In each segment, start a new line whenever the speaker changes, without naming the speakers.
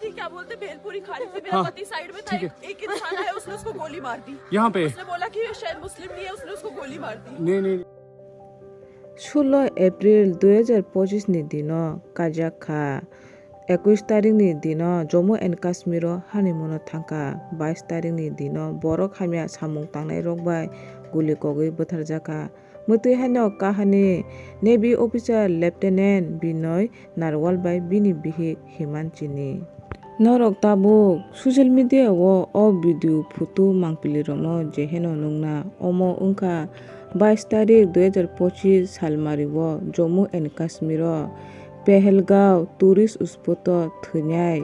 थी, क्या बोलते भेलपुरी खा रही थी, मेरा
हाँ,
पति साइड में था,
ठीक है।
एक इंसान आया, उसने उसको गोली मार दी।
यहाँ पे
उसने बोला कि ये शायद मुस्लिम नहीं है, उसने उसको गोली मार दी।
नहीं
16 April 2025 ni dino Kajakha 21 tarik ni dino Jammu and Kashmir honeymoon thangka 22 tarik ni dino borok hamya samung tangnai rok bai guli kogui butharjaka mutui hano kahani Navy officer Lieutenant Binoy Narwal bai bini bihi Himanchini Norok tabuk social media wo o video photo mangpili rokno jeheno nungna omo ungka 22 तारिख 2025 सालमारिwo Jammu and Kashmir Pahalgam tourist spot थैनाय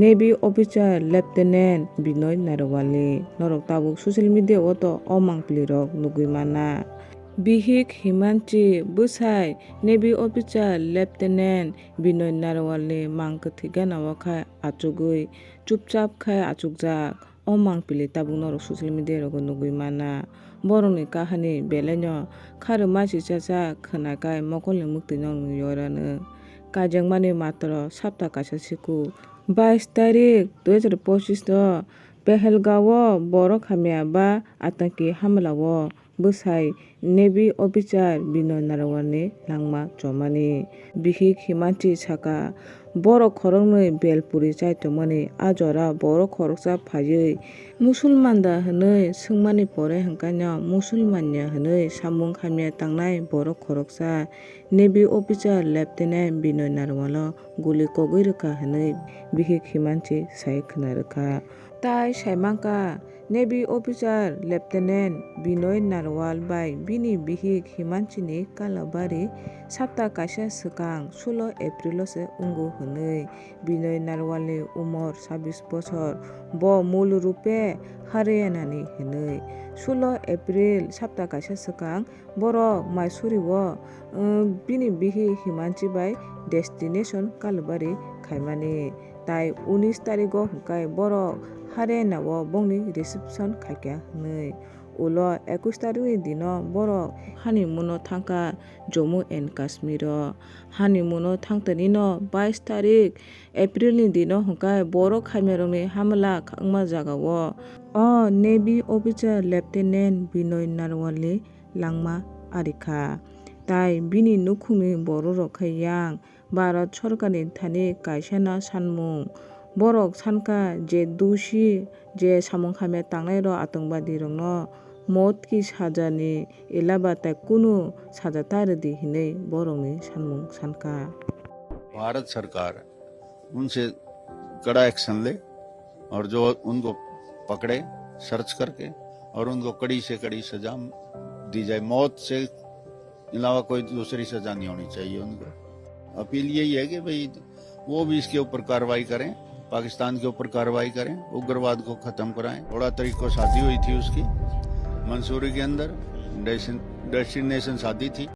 navy officer lieutenant Vinay नारवाली नरक ताबुक social media तो अमांगप्लिरक नुगुइमाना बिहिक हिमांची बुसाय नेवी ऑफिसर लेफ्टिनेंट बिनय नारवाली मांग थिगानावखाय आचुगुइ चुपचाप खाय आचुकजाक अमांगप्लि ताबुक नरक सोशल मीडिया रक नुगुइमाना borongni kahani beleno kharo masi chacha khanakai mokol mukti nong yorano kajangmani matro sapta kaisa siku 22 tarik 2025 do Pehelgaon borok hamya ba atanki hamlawo bwsai Navy officer Binoy Narawalni langma chomani bihik himanchi saka borok khoroknwi belpuri chaitongmani ajora borok khoroksa phaiui musulmanda hwnwi sungmani pore hwnkano musulmanya hwnwi samung hamya tangnai borok khoroksa Navy officer Lieutenant Binoy Narwalo guli kogui rwkha hwnwi bihik himanchi sai khwnarwkha tai saimangka Navy officer Lieutenant Binoy Narwal bai bini bihik himanchini kalabari sapta kaisa swkang 16 April se ungu hwnwi Binoy Narwalni umor 26 bochor bo mul rupe Haryana ni hwnwi 16 April sapta kaisa swkang borok Mysore bini bihi himanchi bai destination kalabari khaimani tai 19 tarik o hwnkhe borok Haryana o bongni reception khaikya hwnwi ulo 21 tarik ni dino borok honeymoon thangka Jammu and Kashmir honeymoon thangtani no 22 tarik April ni dino hwnkhe borok hamyarokni hamla khangma jagao o Navy officer Lieutenant Binoy Narwalni langma arikha tai bini nukhungni borokrok khe yang Bharat Sarkarni thani kaisa sanmung borok sanka je doshi je samung hamya tangnai ro atangbadi rokno mot ki saja ni elaba tai kunu saja taridi hinui borokni sanmung sanka
Bharat सरकार उनसे कड़ा action ले और जो उनको पकड़े search करके और उनको कड़ी से कड़ी सजा दी जाए मौत से अलावा कोई दूसरी सजा नहीं होनी चाहिए उनको अपील यही है कि भाई वो भी इसके ऊपर कार्रवाई करें पाकिस्तान के ऊपर कार्रवाई करें उग्रवाद को खत्म कराएं 16 तारीख को शादी हुई थी उसकी मंसूरी के अंदर डेस्टिनेशन शादी थी